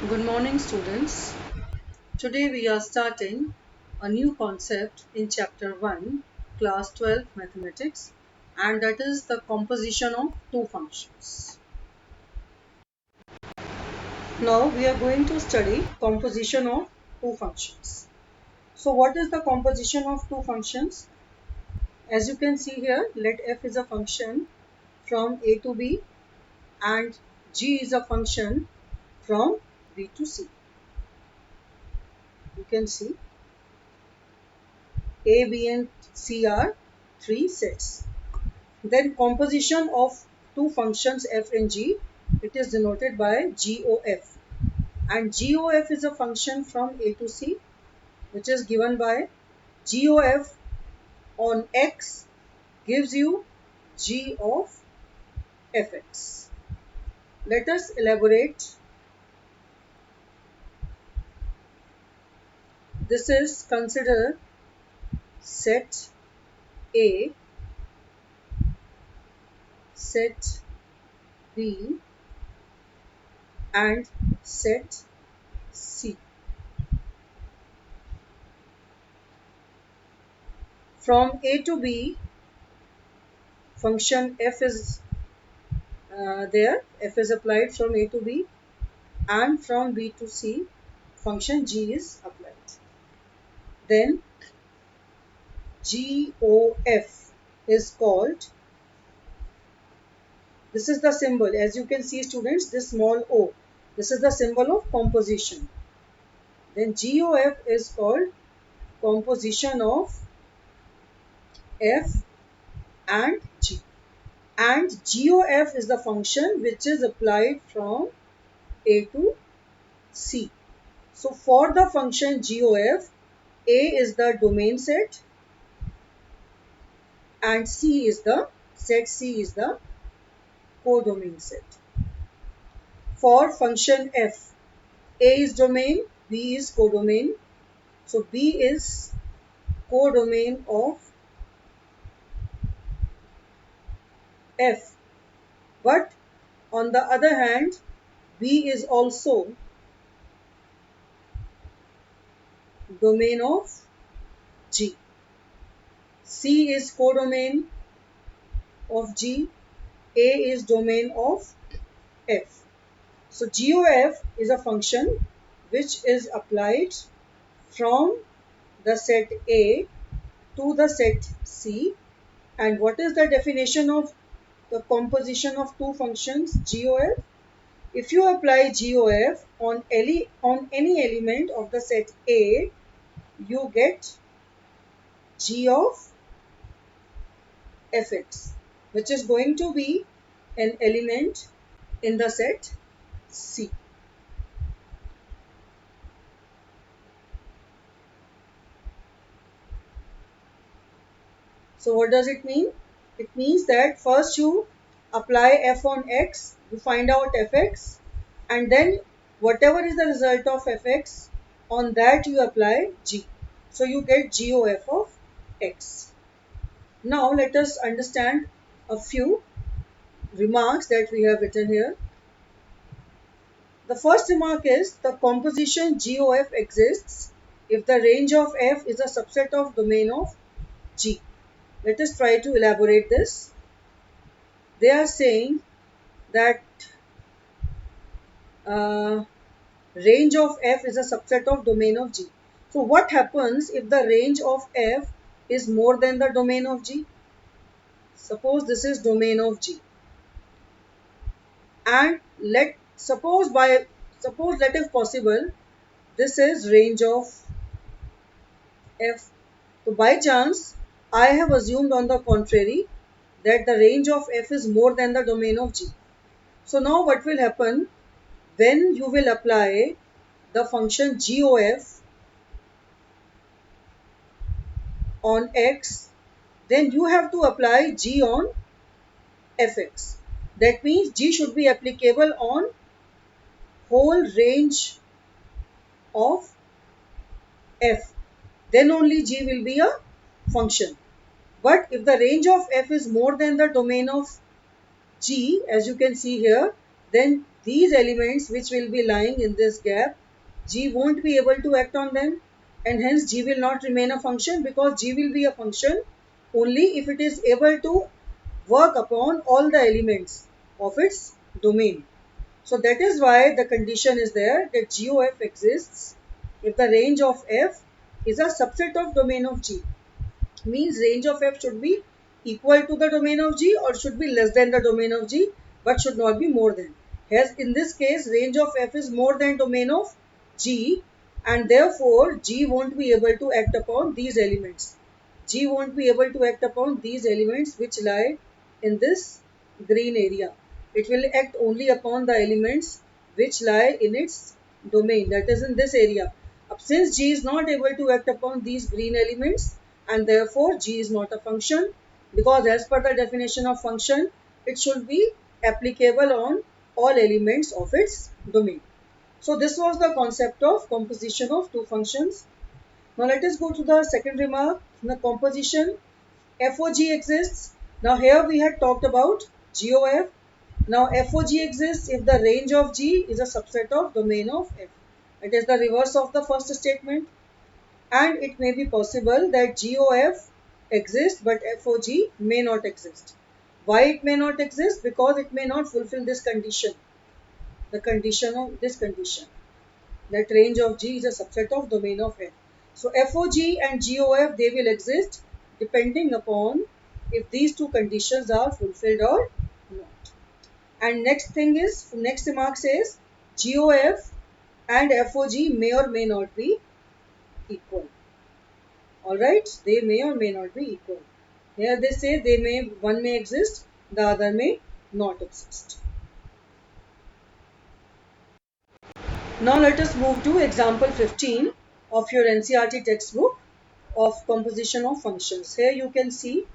Good morning, students. Today we are starting a new concept in chapter 1, class 12 mathematics, and that is the composition of two functions. Now we are going to study composition of two functions. So what is the composition of two functions? As you can see here, let f is a function from a to b and g is a function from b to c. You can see A, B and C are three sets. Then composition of two functions f and g, it is denoted by GOF. And GOF is a function from A to C, which is given by GOF on x gives you G of fx. Let us elaborate. This is consider set A, set B and set C. From A to B, function f is there, f is applied from A to B, and from B to C, function g is applied. Then GOF is called, this is the symbol, as you can see students, this small o, this is the symbol of composition. Then GOF is called composition of f and g. And GOF is the function which is applied from A to C. So for the function GOF, A is the domain set and C is the codomain set. For function f, A is domain, B is codomain. So B is codomain of f. But on the other hand, B is also domain of G. C is codomain of G. A is domain of f. So GOF is a function which is applied from the set A to the set C. And what is the definition of the composition of two functions GOF? If you apply GOF on any element of the set A, you get G of fx, which is going to be an element in the set C. So what does it mean? It means that first you apply f on x, you find out fx, and then whatever is the result of fx, on that you apply g. So you get GOF of x. Now let us understand a few remarks that we have written here. The first remark is the composition GOF exists if the range of f is a subset of domain of G. Let us try to elaborate this. They are saying that range of f is a subset of domain of G. So what happens if the range of f is more than the domain of G? Suppose this is domain of G, and suppose let if possible this is range of f. So by chance I have assumed on the contrary that the range of f is more than the domain of G. So now what will happen when you will apply the function GOF on x, then you have to apply G on fx. That means G should be applicable on whole range of f. Then only G will be a function. But if the range of f is more than the domain of G, as you can see here, then these elements which will be lying in this gap, G won't be able to act on them, and hence G will not remain a function, because G will be a function only if it is able to work upon all the elements of its domain. So that is why the condition is there that GOF exists if the range of F is a subset of domain of G. Means range of F should be equal to the domain of G or should be less than the domain of G, but should not be more than. As in this case, range of F is more than domain of G, and therefore G won't be able to act upon these elements. G won't be able to act upon these elements which lie in this green area. It will act only upon the elements which lie in its domain, that is in this area. Since G is not able to act upon these green elements, and therefore G is not a function, because as per the definition of function, it should be applicable on all elements of its domain. So this was the concept of composition of two functions. Now let us go to the second remark. In the composition, FOG exists. Now here we had talked about GOF. Now FOG exists if the range of G is a subset of domain of F. It is the reverse of the first statement. And it may be possible that GOF exists but FOG may not exist. Why it may not exist? Because it may not fulfill this condition. The condition of this condition, that range of G is a subset of domain of F. So FOG and GOF, they will exist depending upon if these two conditions are fulfilled or not. And next thing is, next remark says GOF and FOG may or may not be equal. Alright, they may or may not be equal. Here they say one may exist, the other may not exist. Now let us move to example 15 of your NCERT textbook of composition of functions. Here you can see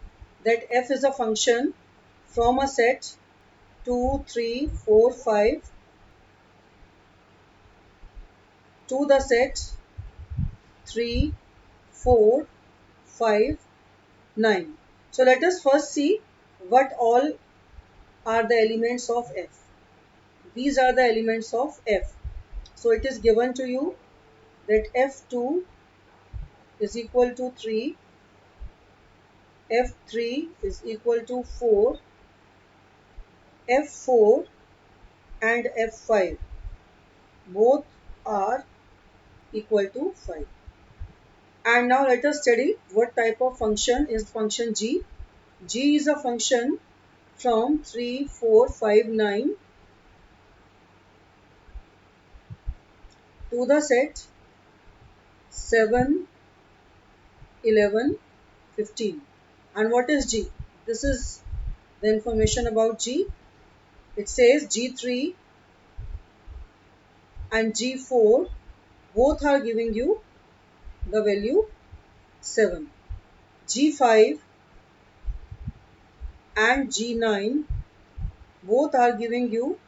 that F is a function from a set 2, 3, 4, 5 to the set 3, 4, 5, 9. So let us first see what all are the elements of F. These are the elements of F. So it is given to you that F2 is equal to 3, F3 is equal to 4, F4 and F5 both are equal to 5. And now let us study what type of function is function G. G is a function from 3, 4, 5, 9 to the set 7, 11, 15. And what is G? This is the information about G. It says G3 and G4 both are giving you the value 7. G5 and G9 both are giving you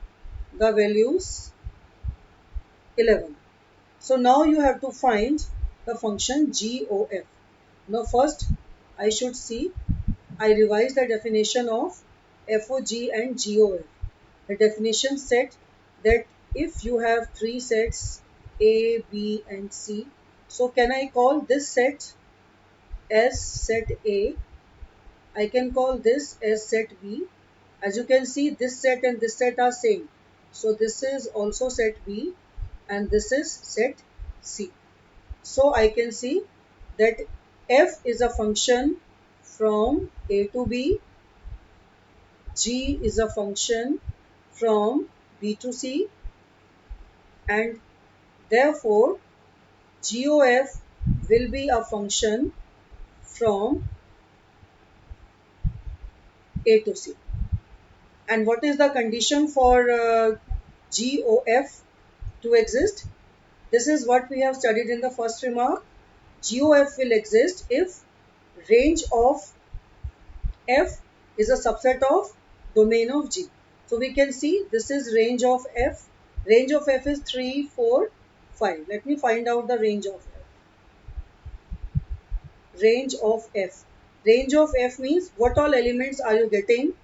the values 11. So now you have to find the function GOF. Now first I should see, I revise the definition of FOG and GOF. The definition said that if you have three sets A, B and C, so can I call this set as set A? I can call this as set B. As you can see, this set and this set are same. So this is also set B and this is set C. So I can see that F is a function from A to B, G is a function from B to C, and therefore GOF will be a function from A to C. And what is the condition for GOF to exist? This is what we have studied in the first remark. GOF will exist if range of F is a subset of domain of G. So we can see this is range of F. Range of F is 3, 4, 5. Let me find out the range of F. Range of F. Range of F means what all elements are you getting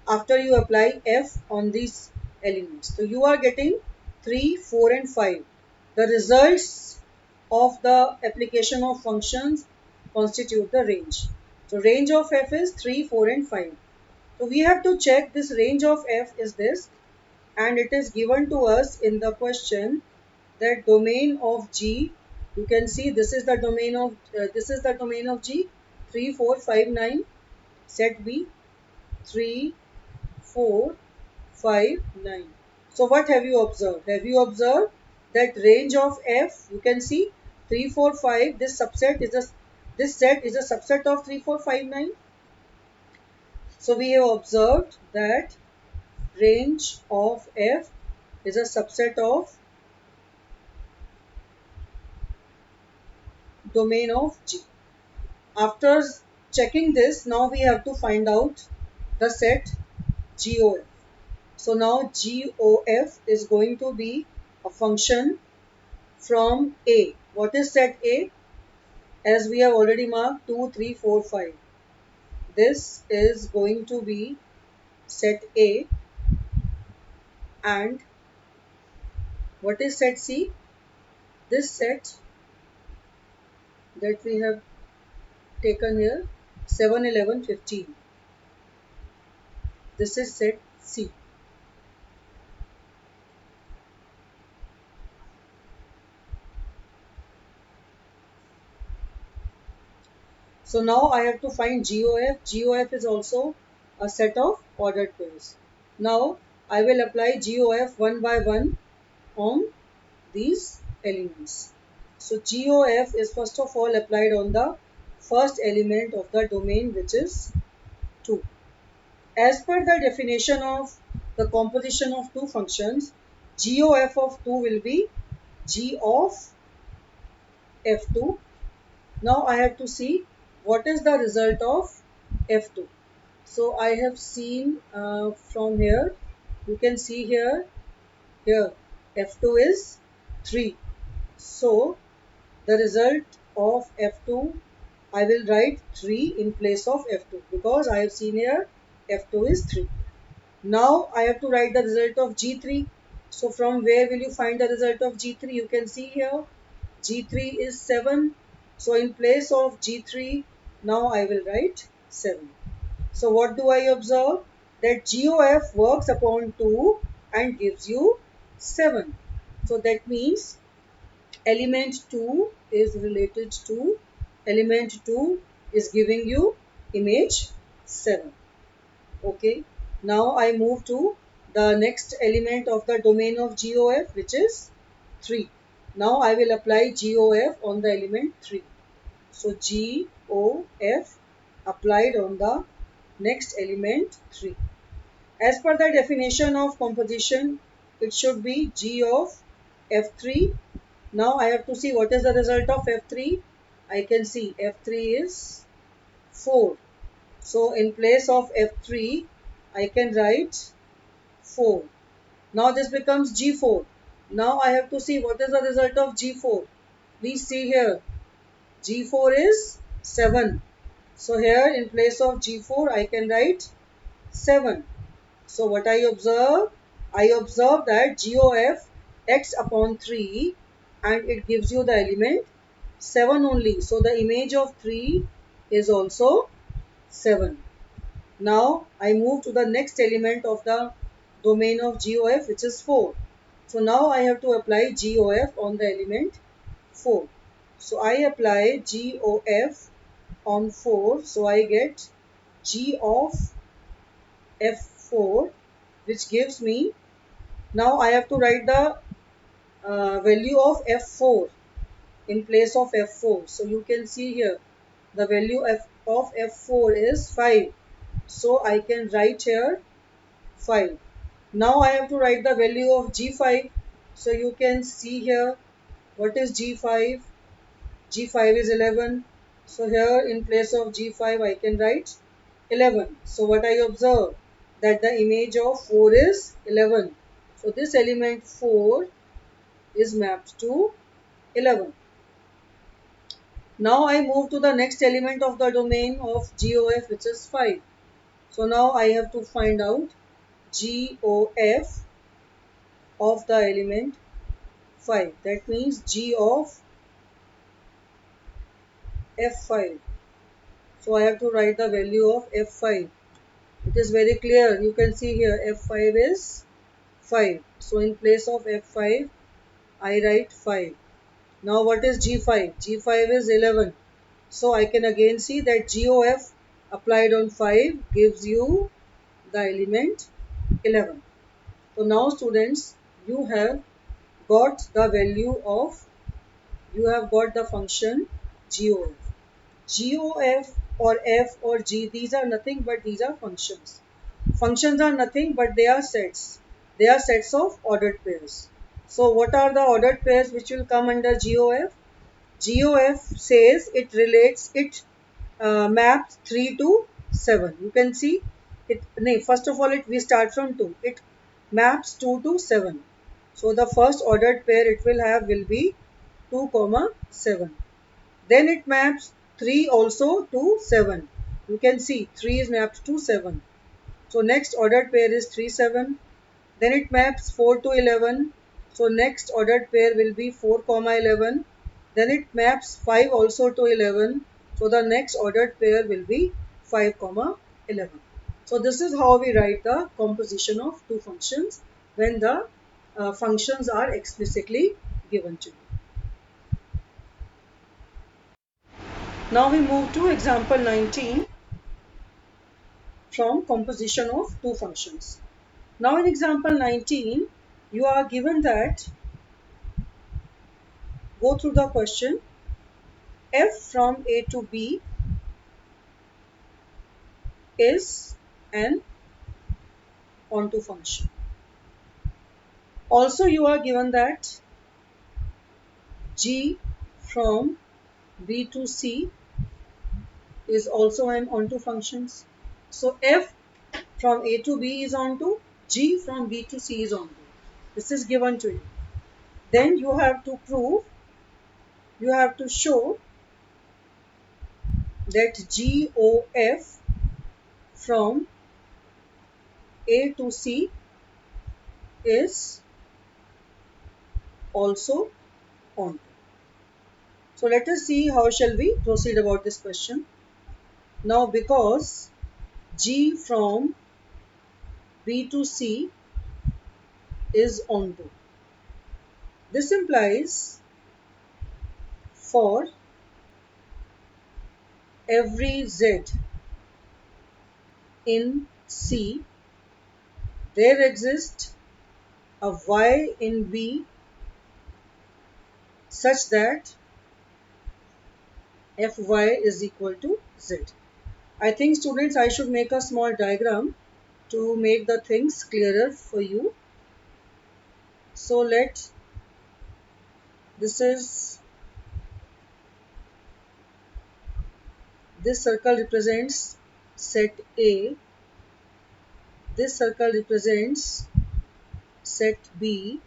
after you apply F on these elements. So you are getting 3, 4 and 5. The results of the application of functions constitute the range. So range of f is 3, 4 and 5. So we have to check this range of f is this, and it is given to us in the question that domain of G, you can see this is the domain of G, 3, 4, 5, 9, set B, 3, 4, 5, 9. So what have you observed? Have you observed that range of f, you can see 3, 4, 5, this set is a subset of 3, 4, 5, 9. So we have observed that range of f is a subset of domain of G. After checking this, now we have to find out the set GOF. So now GOF is going to be a function from A. What is set A? As we have already marked 2, 3, 4, 5. This is going to be set A, and what is set C? This set that we have taken here, 7, 11, 15. This is set C. So now I have to find GOF. GOF is also a set of ordered pairs. Now I will apply GOF one by one on these elements. So GOF is first of all applied on the first element of the domain, which is 2. As per the definition of the composition of two functions, GOF of 2 will be G of F2. Now I have to see what is the result of F2. So I have seen from here, you can see here F2 is 3. So the result of F2, I will write 3 in place of F2 because I have seen here F2 is 3. Now I have to write the result of G3. So from where will you find the result of G3? You can see here G3 is 7. So in place of G3, now I will write 7. So what do I observe? That GOF works upon 2 and gives you 7. So that means element 2 is related to element 2 is giving you image 7. Okay. Now I move to the next element of the domain of GOF, which is 3. Now I will apply GOF on the element 3. So GOF applied on the next element 3. As per the definition of composition, it should be G of F3. Now I have to see what is the result of F3. I can see F3 is 4. So in place of F3, I can write 4. Now this becomes G4. Now I have to see what is the result of G4. Please see here, G4 is 7. So here in place of G4, I can write 7. So what I observe? I observe that GOF x upon 3 and it gives you the element 7 only. So the image of 3 is also 7. Now I move to the next element of the domain of GOF, which is 4. So now I have to apply GOF on the element 4. So I apply GOF on 4. So I get G of F4, which gives me, now I have to write the value of F4 in place of F4. So you can see here the value of F4 is 5. So I can write here 5. Now I have to write the value of G5. So you can see here what is G5. G5 is 11. So here in place of G5 I can write 11. So what I observe, that the image of 4 is 11. So this element 4 is mapped to 11. Now I move to the next element of the domain of GOF, which is 5. So now I have to find out GOF of the element 5. That means G of F5. So I have to write the value of F5. It is very clear. You can see here F5 is 5. So in place of F5, I write 5. Now what is G5? G5 is 11. So I can again see that GOF applied on 5 gives you the element 11. So now students, you have got the value of, you have got the function GOF. GOF or F or G, these are nothing but these are functions. Functions are nothing but they are sets. They are sets of ordered pairs. So what are the ordered pairs which will come under GOF? GOF says it maps 3 to 7. You can see it. No, first of all, we start from 2. It maps 2 to 7. So the first ordered pair it will be 2 comma 7. Then it maps 3 also to 7. You can see 3 is mapped to 7. So next ordered pair is 3 7. Then it maps 4 to 11. So next ordered pair will be 4 comma 11. Then it maps 5 also to 11. So the next ordered pair will be 5 comma 11. So this is how we write the composition of two functions when the functions are explicitly given to you. Now we move to example 19 from composition of two functions. Now in example 19, you are given that, go through the question, f from a to b is an onto function. Also you are given that g from b to c is also an onto functions. So f from a to b is onto, g from b to c is onto. This is given to you. Then you have to prove, you have to show that GOF from A to C is also onto. So let us see how shall we proceed about this question. Now because G from B to C is onto, this implies for every Z in C there exists a Y in B such that Fy is equal to Z. I think students I should make a small diagram to make the things clearer for you. So this is, this circle represents set A, this circle represents set B,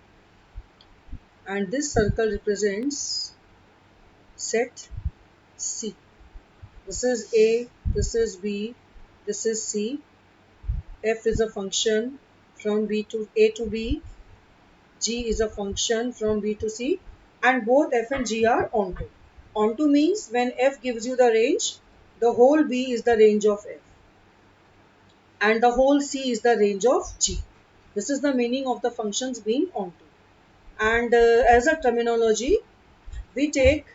and this circle represents set C. This is A, this is B, this is C. F is a function from B to A to B, G is a function from B to C, and both F and G are onto. Onto means when F gives you the range, the whole B is the range of F and the whole C is the range of G. This is the meaning of the functions being onto. And as a terminology, we take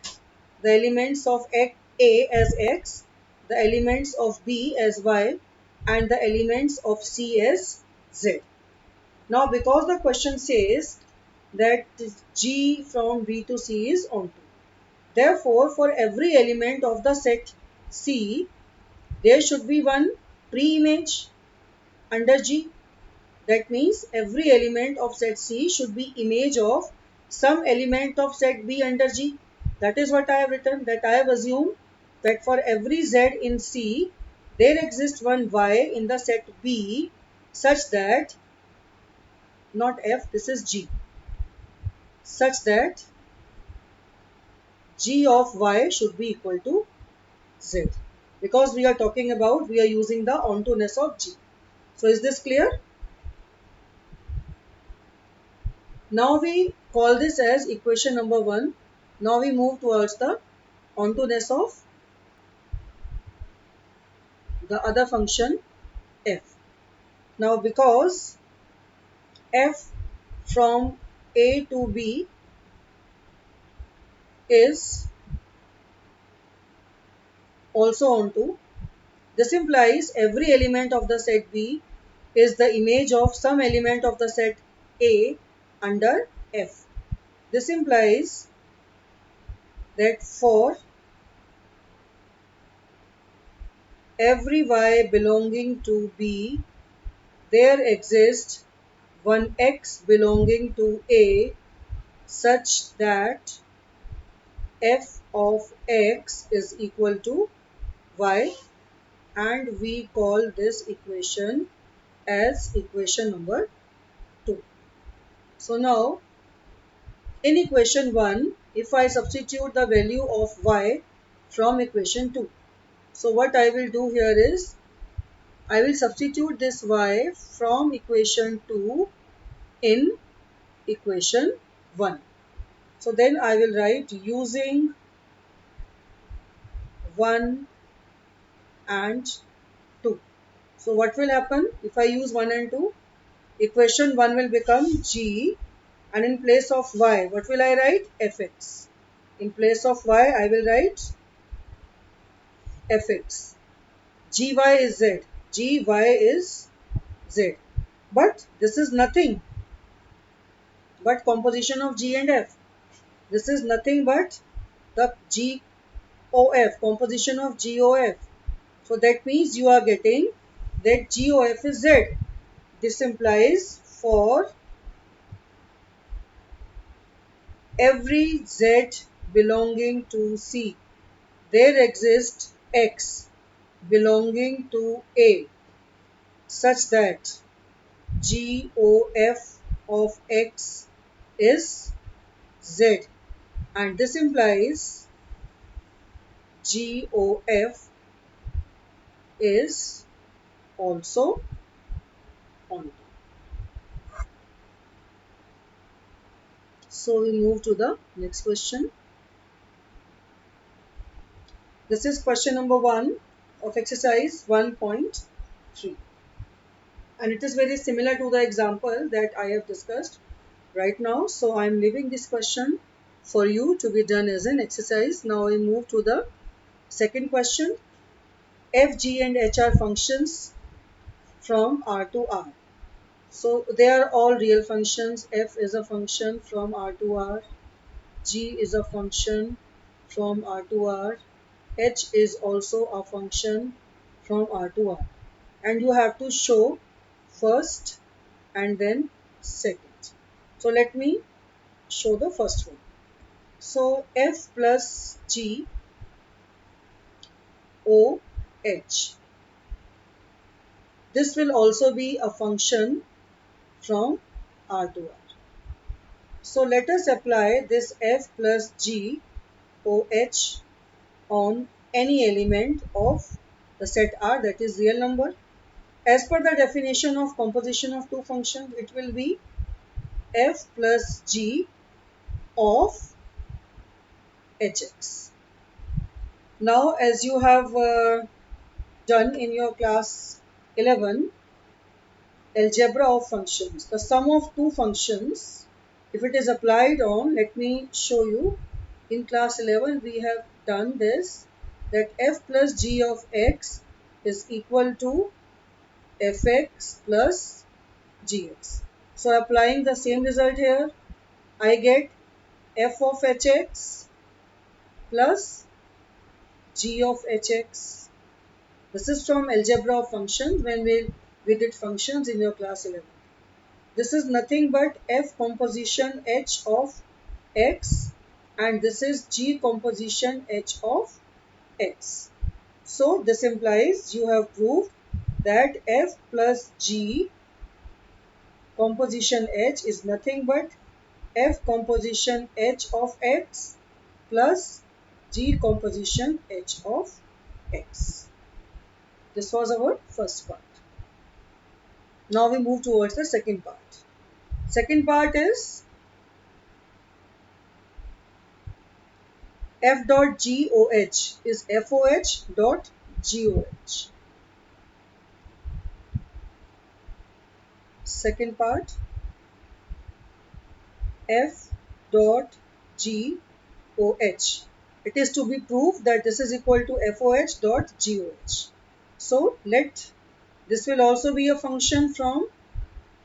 the elements of A as X, the elements of B as Y, and the elements of C as Z. Now because the question says that G from B to C is onto, therefore for every element of the set C, there should be one pre-image under G. That means every element of set C should be image of some element of set B under G. That is what I have written, that I have assumed that for every Z in C, there exists one Y in the set B such that, not F, this is G, such that G of Y should be equal to Z. Because we are talking about, we are using the onto-ness of G. So is this clear? Now we call this as equation number 1. Now we move towards the onto this of the other function f. Now because f from a to b is also onto, this implies every element of the set B is the image of some element of the set A under F. This implies that for every y belonging to B, there exists one x belonging to A such that f of x is equal to y, and we call this equation as equation number 2. So now in equation 1, if I substitute the value of y from equation 2, so what I will do here is I will substitute this y from equation 2 in equation 1. So then I will write using 1 and 2. So what will happen if I use 1 and 2? Equation 1 will become g, and in place of y, what will I write? Fx. In place of y, I will write fx. Gy is z. Gy is z. But this is nothing but composition of g and f. This is nothing but the GOF, composition of GOF. So that means you are getting that GOF is z. This implies for every z belonging to C, there exists x belonging to A such that GOF of x is z, and this implies GOF is also on. So we move to the next question. This is question number 1 of exercise 1.3, and it is very similar to the example that I have discussed right now. So I am leaving this question for you to be done as an exercise. Now we move to the second question. F, G and H are functions from R to R. So they are all real functions. F is a function from R to R. G is a function from R to R. H is also a function from R to R. And you have to show first and then second. So let me show the first one. So F plus G O H. This will also be a function from R to R. So let us apply this F plus G O H on any element of the set R, that is real number. As per the definition of composition of two functions, it will be F plus G of Hx. Now as you have done in your class 11 algebra of functions, the sum of two functions, if it is applied on, let me show you, in class 11 we have done this, that f plus g of x is equal to fx plus gx. So applying the same result here, I get f of hx plus g of hx. This is from algebra of functions when we did functions in your class 11. This is nothing but f composition h of x, and this is g composition h of x. So this implies you have proved that f plus g composition h is nothing but f composition h of x plus g composition h of x. This was our first part. Now we move towards the second part. Second part is f dot goh is foh dot goh. Second part, f dot goh. It is to be proved that this is equal to foh dot goh. So this will also be a function from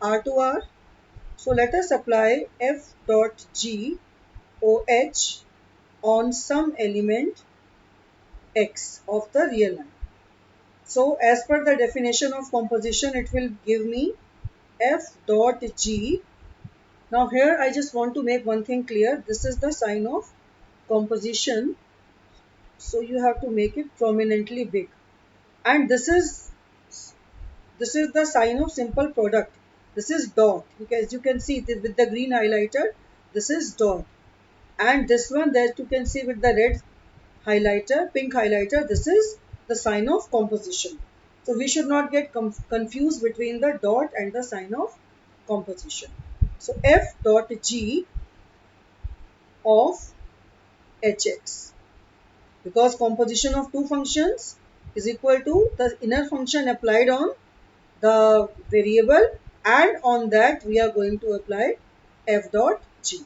R to R. So let us apply f dot goh on some element x of the real line. So as per the definition of composition, it will give me f dot g. Now here I just want to make one thing clear. This is the sign of composition. So you have to make it prominently big. And this is the sign of simple product. This is dot. As you can see with the green highlighter, this is dot. And this one that you can see with the red highlighter, pink highlighter, this is the sign of composition. So we should not get confused between the dot and the sign of composition. So f dot g of hx, because composition of two functions is equal to the inner function applied on the variable, and on that we are going to apply f dot g.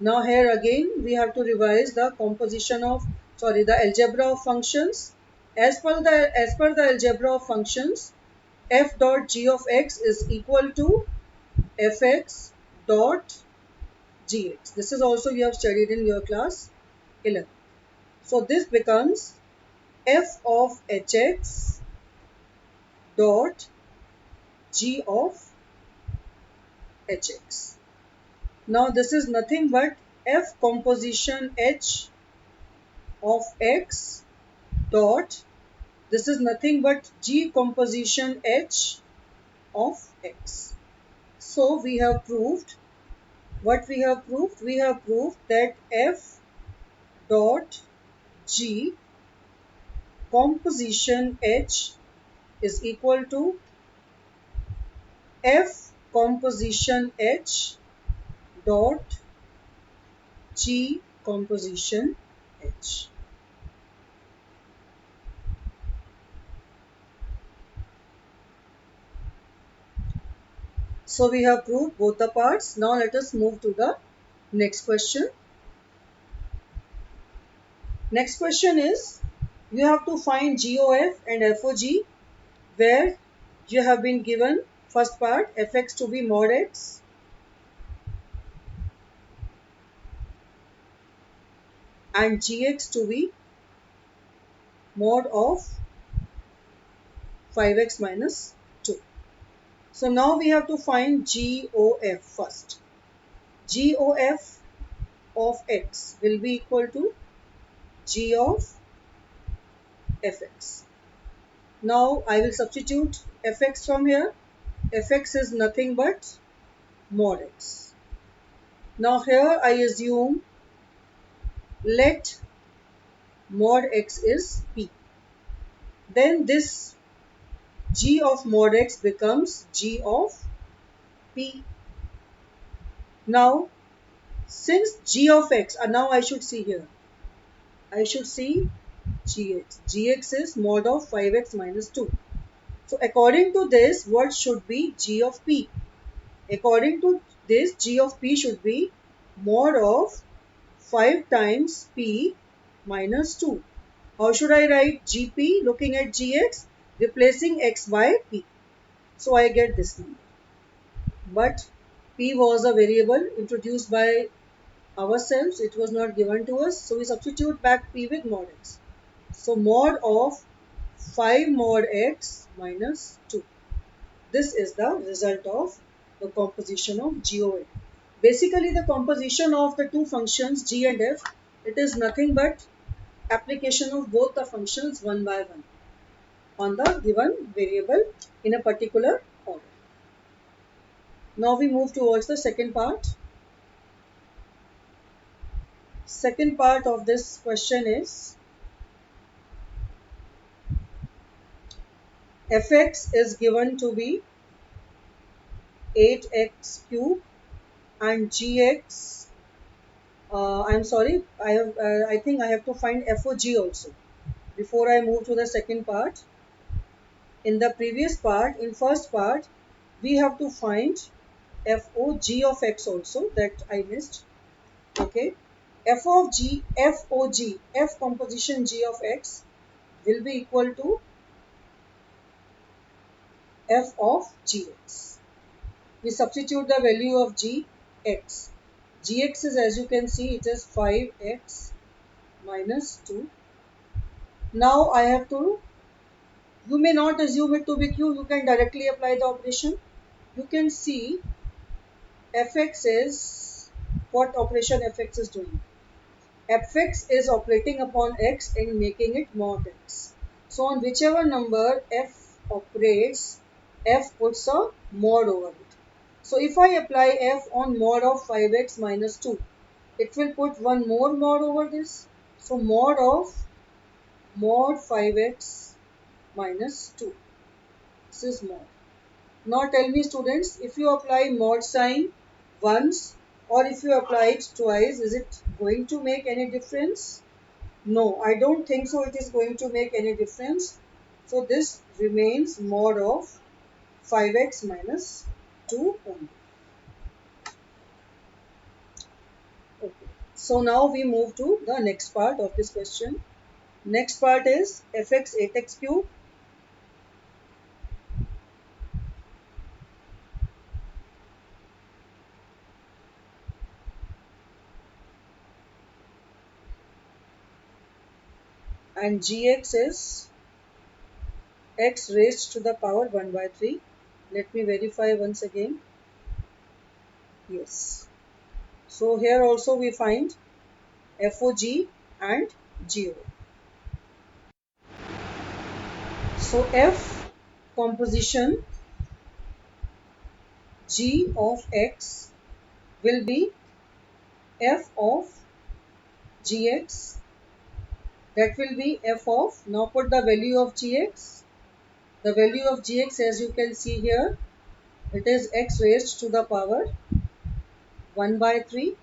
Now here again we have to revise the the algebra of functions. As per the algebra of functions, f dot g of x is equal to fx dot gx. This is also you have studied in your class 11. So this becomes f of hx dot g of hx. Now this is nothing but f composition h of x dot, this is nothing but g composition h of x. So we have proved, what we have proved? We have proved that f dot g composition h is equal to f composition h dot g composition h. So we have proved both the parts. Now let us move to the next question. Next question is, you have to find GOF and FOG, where you have been given first part fx to be mod x and gx to be mod of 5x minus 2. So now we have to find GOF first. GOF of x will be equal to g of fx. Now I will substitute fx from here. Fx is nothing but mod x. Now here I assume let mod x is p. Then this g of mod x becomes g of p. Now since g of x, now I should see here, I should see gx. Gx is mod of 5x minus 2. So according to this, what should be g of p? According to this, g of p should be mod of 5 times p minus 2. How should I write gp looking at gx? Replacing x by p. So I get this number. But p was a variable introduced by ourselves. It was not given to us. So we substitute back p with mod x. So mod of 5 mod x minus 2. This is the result of the composition of GOF. Basically the composition of the two functions g and f, it is nothing but application of both the functions one by one on the given variable in a particular order. Now we move towards the second part. Second part of this question is, fx is given to be 8x cube and gx I'm sorry, I think I have to find f of g also before I move to the second part. In the previous part, in first part, we have to find f o g of x also, that I missed. Okay, f of g, f o g, f composition g of x will be equal to f of gx. We substitute the value of gx. Gx is, as you can see, it is 5x minus 2. Now I have to, you may not assume it to be q, you can directly apply the operation. You can see fx is, what operation fx is doing. Fx is operating upon x and making it mod x. So on whichever number f operates, f puts a mod over it. So if I apply f on mod of 5x minus 2, it will put one more mod over this. So mod 5x minus 2. This is mod. Now tell me students, if you apply mod sign once or if you apply it twice, is it going to make any difference? No, I don't think so it is going to make any difference. So this remains mod of 5x minus 2 only. Okay. So now we move to the next part of this question. Next part is fx 8x cube and gx is x raised to the power 1 by 3. Let me verify once again. Yes. So here also we find FOG and GO. So F composition G of X will be F of Gx. That will be F of, now put the value of Gx. The value of Gx, as you can see here, it is x raised to the power 1 by 3.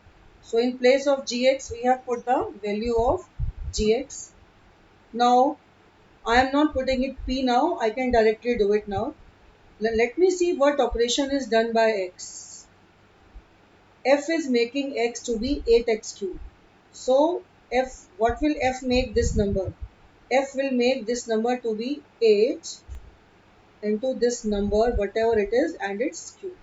So in place of Gx, we have put the value of Gx. Now I am not putting it P now, I can directly do it now. Let me see what operation is done by x. F is making x to be 8x cube. So F, what will F make this number? F will make this number to be 8 into this number, whatever it is, and its cube.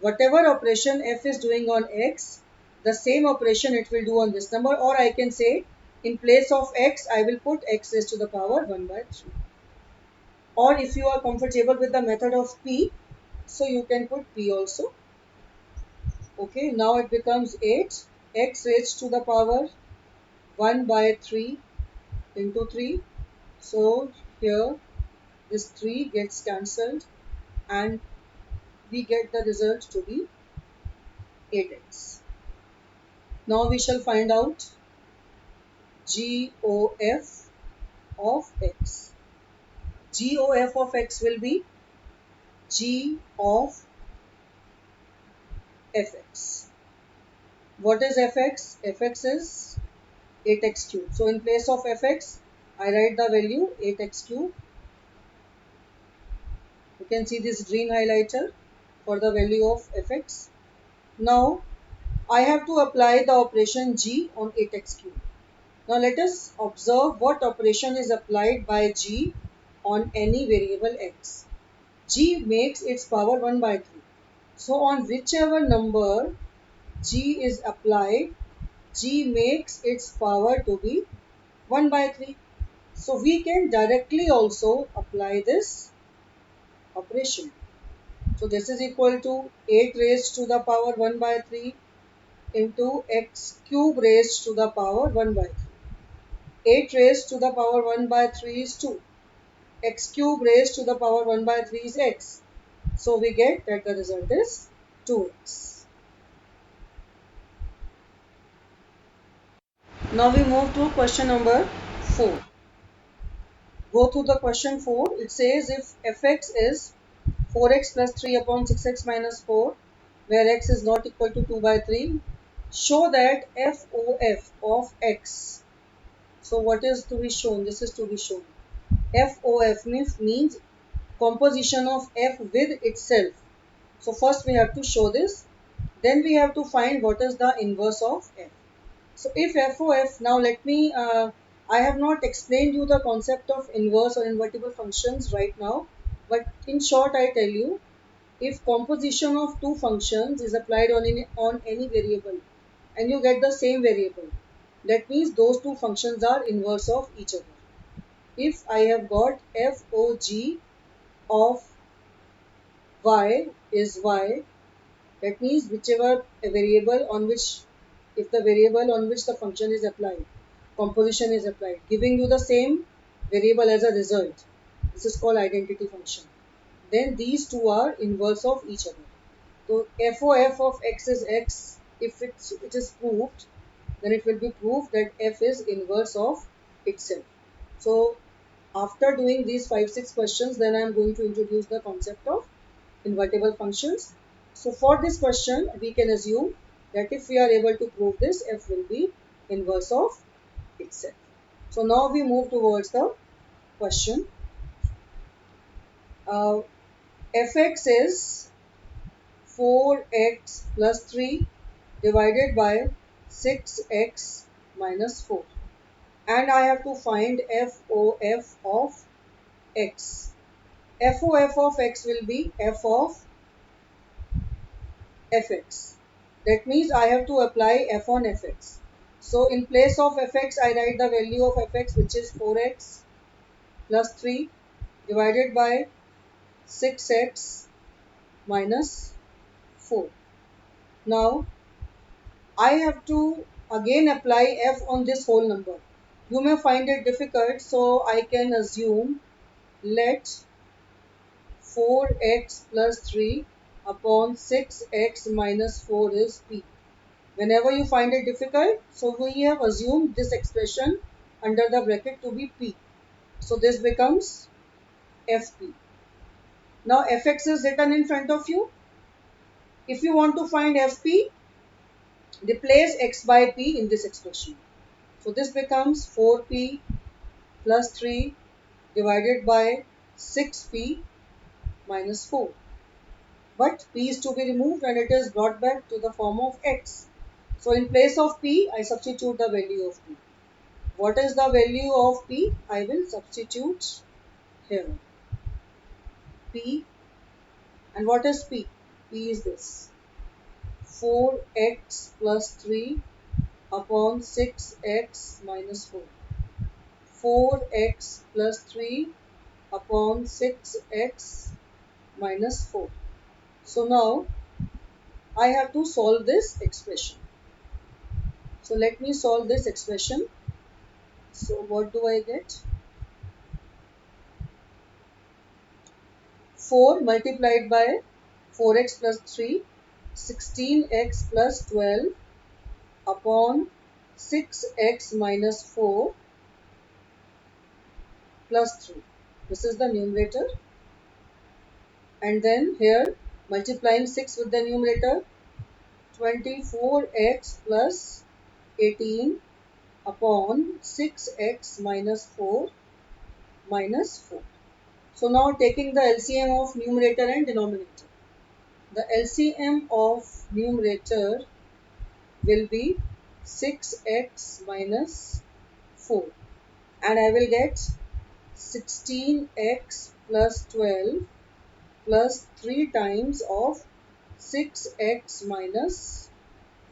Whatever operation F is doing on x, the same operation it will do on this number, or I can say in place of x, I will put x raised to the power 1 by 3. Or if you are comfortable with the method of P, so you can put P also. Okay, now it becomes 8 x raised to the power 1 by 3 into 3. So here this 3 gets cancelled and we get the result to be 8x. Now we shall find out GOF of x. GOF of x will be G of fx. What is fx? Fx is 8x cube. So in place of fx, I write the value 8x cube. You can see this green highlighter for the value of fx. Now I have to apply the operation g on 8x cube. Now let us observe what operation is applied by g on any variable x. G makes its power 1 by 3. So on whichever number g is applied, g makes its power to be 1 by 3. So we can directly also apply this operation. So this is equal to 8 raised to the power 1 by 3 into x cube raised to the power 1 by 3. 8 raised to the power 1 by 3 is 2. X cube raised to the power 1 by 3 is x. So we get that the result is 2x. Now we move to question number 4. Go through the question 4. It says if fx is 4x plus 3 upon 6x minus 4, where x is not equal to 2 by 3, show that FOF of X. So what is to be shown? This is to be shown. FOF means composition of F with itself. So first we have to show this. Then we have to find what is the inverse of F. So if FOF, now let me, I have not explained you the concept of inverse or invertible functions right now. But in short, I tell you, if composition of two functions is applied on any variable and you get the same variable, that means those two functions are inverse of each other. If I have got FOG of y is y, that means whichever variable on which, if the variable on which the function is applied, composition is applied, giving you the same variable as a result, this is called identity function. Then these two are inverse of each other. So FOF of x is x. If it is proved, then it will be proved that f is inverse of itself. So after doing these 5-6 questions, then I am going to introduce the concept of invertible functions. So for this question, we can assume that if we are able to prove this, f will be inverse of itself. So now we move towards the question. Fx is 4x plus 3 divided by 6x minus 4, and I have to find FOF of x. FOF of x will be f of fx. That means I have to apply f on fx. So in place of fx, I write the value of fx, which is 4x plus 3 divided by 6x minus 4. Now I have to again apply f on this whole number. You may find it difficult, so I can assume let 4x plus 3 upon 6x minus 4 is p. Whenever you find it difficult, so we have assumed this expression under the bracket to be p. So this becomes fp. Now fx is written in front of you. If you want to find fp, replace x by p in this expression. So this becomes 4p plus 3 divided by 6p minus 4. But p is to be removed and it is brought back to the form of x. So in place of p, I substitute the value of p. What is the value of p? I will substitute here. P, and what is p? P is this. 4x plus 3 upon 6x minus 4. 4x plus 3 upon 6x minus 4. So now I have to solve this expression. So let me solve this expression. So what do I get? 4 multiplied by 4x plus 3, 16x plus 12 upon 6x minus 4 plus 3. This is the numerator. And then here multiplying 6 with the numerator, 24x plus 18 upon 6x minus 4 minus 4. So now taking the LCM of numerator and denominator. The LCM of numerator will be 6x minus 4, and I will get 16x plus 12 plus 3 times of 6x minus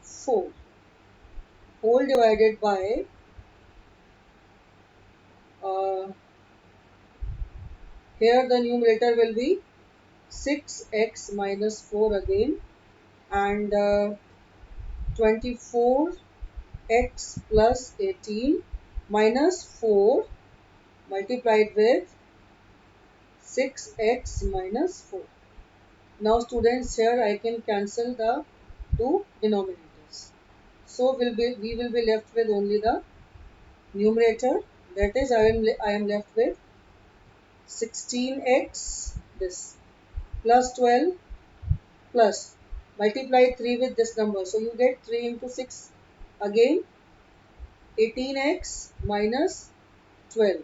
4 whole divided by here the numerator will be 6x minus 4 again, and 24x plus 18 minus 4 multiplied with 6x minus 4. Now students, here I can cancel the two denominators. So we will be left with only the numerator, that is I am left with 16x this plus 12 plus multiply 3 with this number. So you get 3 into 6 again, 18x minus 12,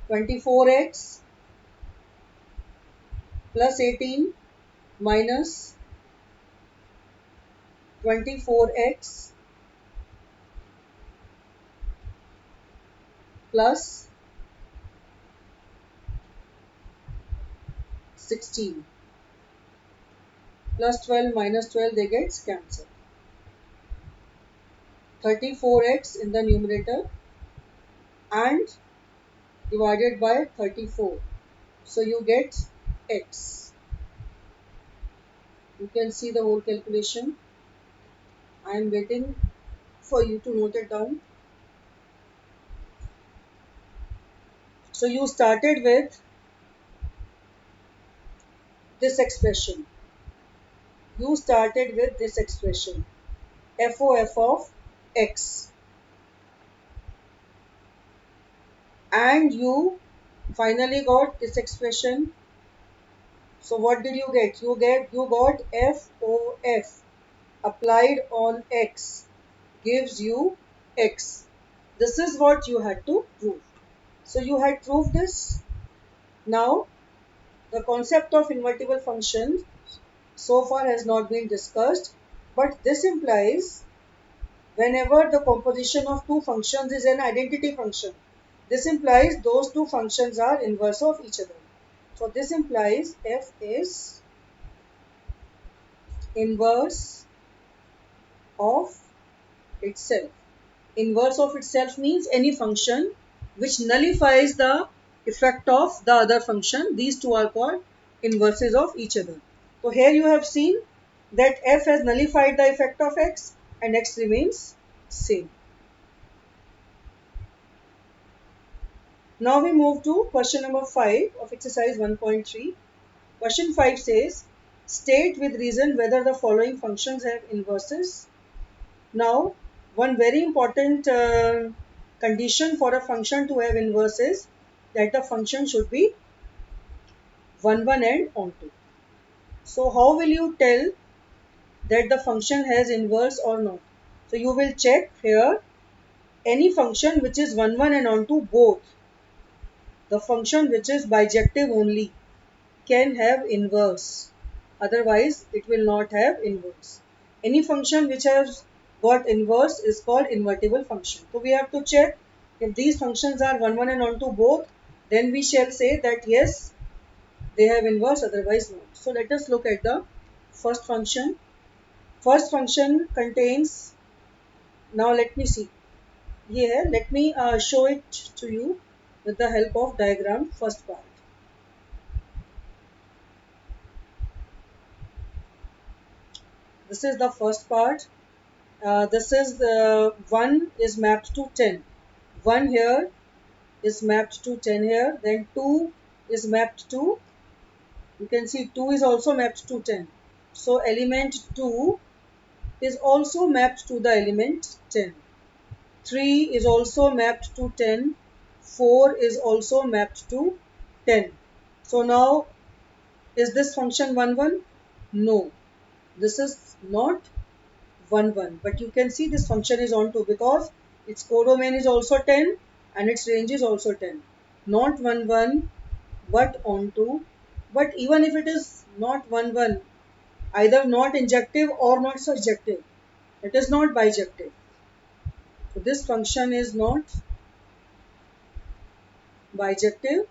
24x plus 18 minus 24x plus 16 plus 12 minus 12, they get cancelled. 34x in the numerator and divided by 34. So you get x. You can see the whole calculation. I am waiting for you to note it down. So you started with this expression. You started with this expression. FOF of x. And you finally got this expression. So what did you get? You got FOF applied on x gives you x. This is what you had to prove. So you had proved this. Now the concept of invertible functions so far has not been discussed, but this implies whenever the composition of two functions is an identity function, this implies those two functions are inverse of each other. So this implies f is inverse of itself. Inverse of itself means any function which nullifies the effect of the other function. These two are called inverses of each other. So here you have seen that f has nullified the effect of x and x remains same. Now we move to question number 5 of exercise 1.3. Question 5 says, state with reason whether the following functions have inverses. Now, one very important condition for a function to have inverse is that the function should be 1, 1 and onto. So how will you tell that the function has inverse or not? So you will check here any function which is 1, 1 and onto both. The function which is bijective only can have inverse. Otherwise, it will not have inverse. Any function which has got inverse is called invertible function. So we have to check if these functions are 1, 1 and onto both, then we shall say that yes, they have inverse, otherwise not. So let us look at the first function. First function contains, now let me see. Yeah, let me show it to you with the help of diagram. First part. This is the first part. This is the 1 is mapped to 10. 1 here is mapped to 10 here. Then 2 is mapped to, you can see 2 is also mapped to 10. So element 2 is also mapped to the element 10. 3 is also mapped to 10. 4 is also mapped to 10. So now, is this function 1, 1? No, this is not 1, 1. But you can see this function is onto because its codomain is also 10 and its range is also 10. Not 1, 1, but onto. But even if it is not 1, 1, either not injective or not surjective, it is not bijective. So this function is not bijective.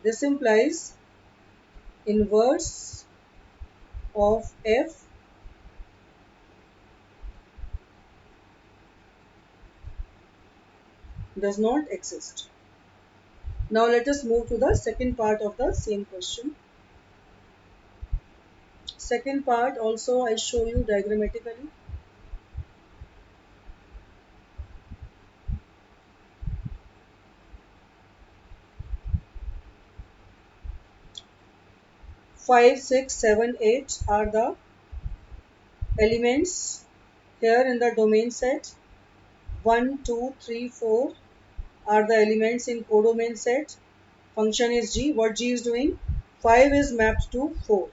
This implies inverse of f does not exist. Now let us move to the second part of the same question. Second part also I show you diagrammatically. Five, 6, 7, 8 are the elements here in the domain set. 1, 2, 3, 4 are the elements in codomain set. Function is g. What g is doing? 5 is mapped to 4.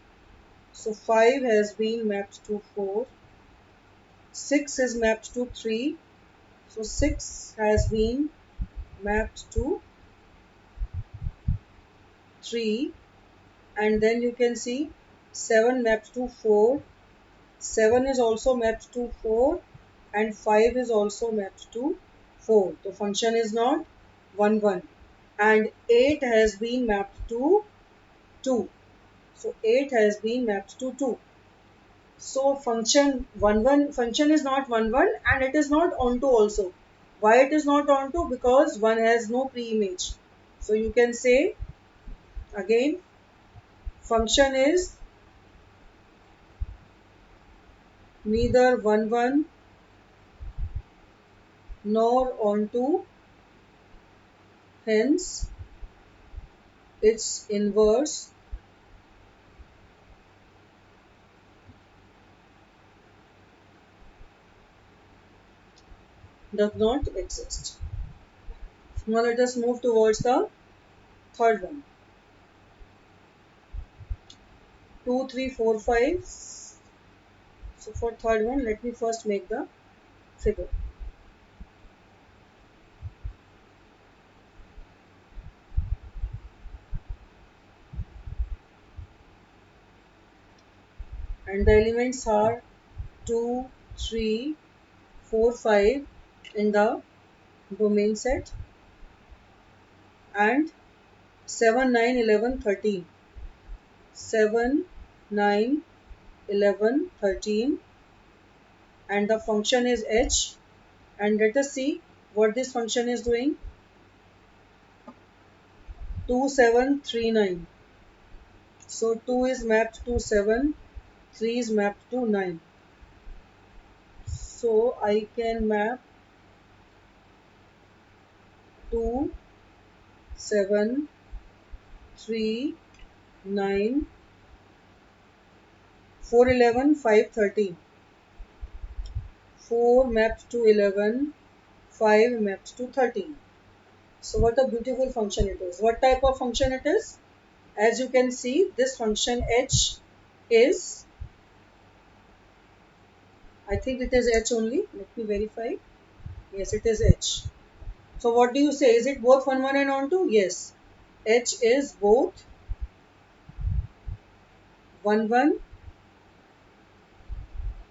So 5 has been mapped to 4. 6 is mapped to 3. So 6 has been mapped to 3. And then you can see 7 mapped to 4. 7 is also mapped to 4. And 5 is also mapped to 4. The function is not 1 1. And 8 has been mapped to 2. So 8 has been mapped to 2. So function 1 1 function is not 1 1 and it is not onto also. Why it is not onto? Because 1 has no pre-image. So you can say again, function is neither 1 1 nor onto, hence its inverse does not exist. Now let us move towards the third one. 2 3 4 5. So for third one, let me first make the figure. And the elements are 2 3 4 5 in the domain set and 7 9 11 13. 7 9 11 13 and the function is h. And let us see what this function is doing. 2 7 3 9. So 2 is mapped to 7, 3 is mapped to 9. So I can map 2 7 3 9 4 11 5 13. 4 mapped to 11, 5 mapped to 13. So what a beautiful function it is. What type of function it is? As you can see, this function h is, I think it is h only. Let me verify. Yes, it is h. So what do you say? Is it both 1 1 and onto? Yes. H is both 1 1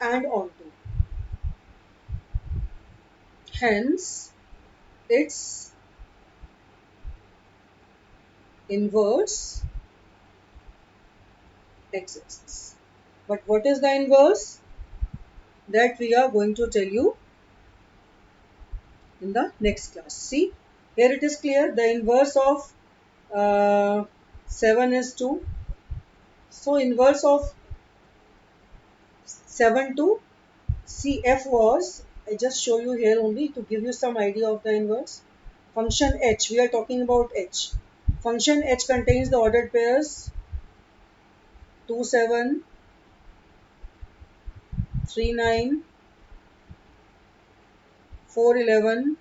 and onto. Hence, its inverse exists. But what is the inverse? That we are going to tell you in the next class. See, here it is clear. The inverse of 7 is 2. So inverse of 7 to CF was, I just show you here only to give you some idea of the inverse. Function h, we are talking about h. Function h contains the ordered pairs 2 7, 3 9, 4 11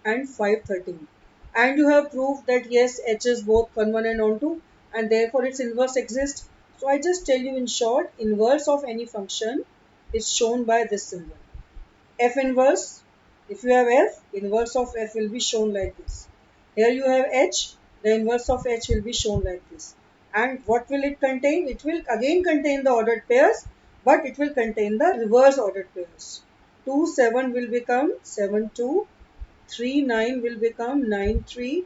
and 5 13. And you have proved that yes, h is both 1 1 and onto and therefore its inverse exists. So I just tell you in short, inverse of any function is shown by this symbol. F inverse, if you have f, inverse of f will be shown like this. Here you have h, the inverse of h will be shown like this. And what will it contain? It will again contain the ordered pairs, but it will contain the reverse ordered pairs. 2 7 will become 7 2, 3 9 will become 9 3,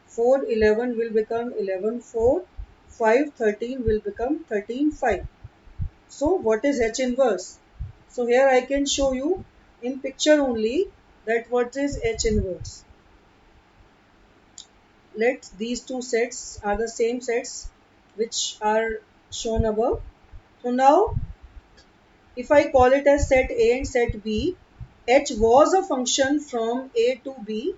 4 11 will become 11 4, 5 13 will become 13 5. So what is H inverse? So here I can show you in picture only that what is H inverse. Let these two sets are the same sets which are shown above. So now if I call it as set A and set B, H was a function from A to B.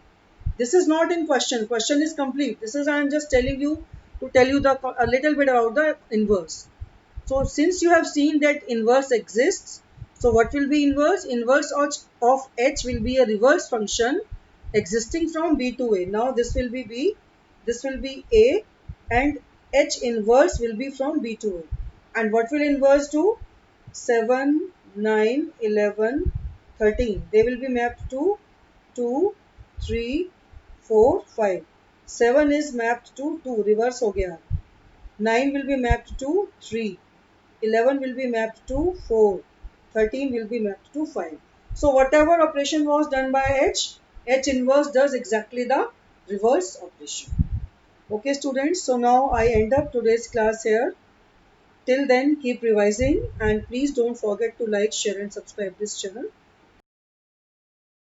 This is not in question. Question is complete. This is I am just telling you to tell you a little bit about the inverse. So since you have seen that inverse exists, so what will be inverse? Inverse of h will be a reverse function existing from B to A. Now this will be B, this will be A and H inverse will be from B to A. And what will inverse to? 7, 9, 11, 13. They will be mapped to 2, 3, 4, 5. 7 is mapped to 2, reverse हो गया. 9 will be mapped to 3. 11 will be mapped to 4. 13 will be mapped to 5. So whatever operation was done by H inverse does exactly the reverse operation. Okay students, so now I end up today's class here. Till then, keep revising and please don't forget to like, share and subscribe this channel.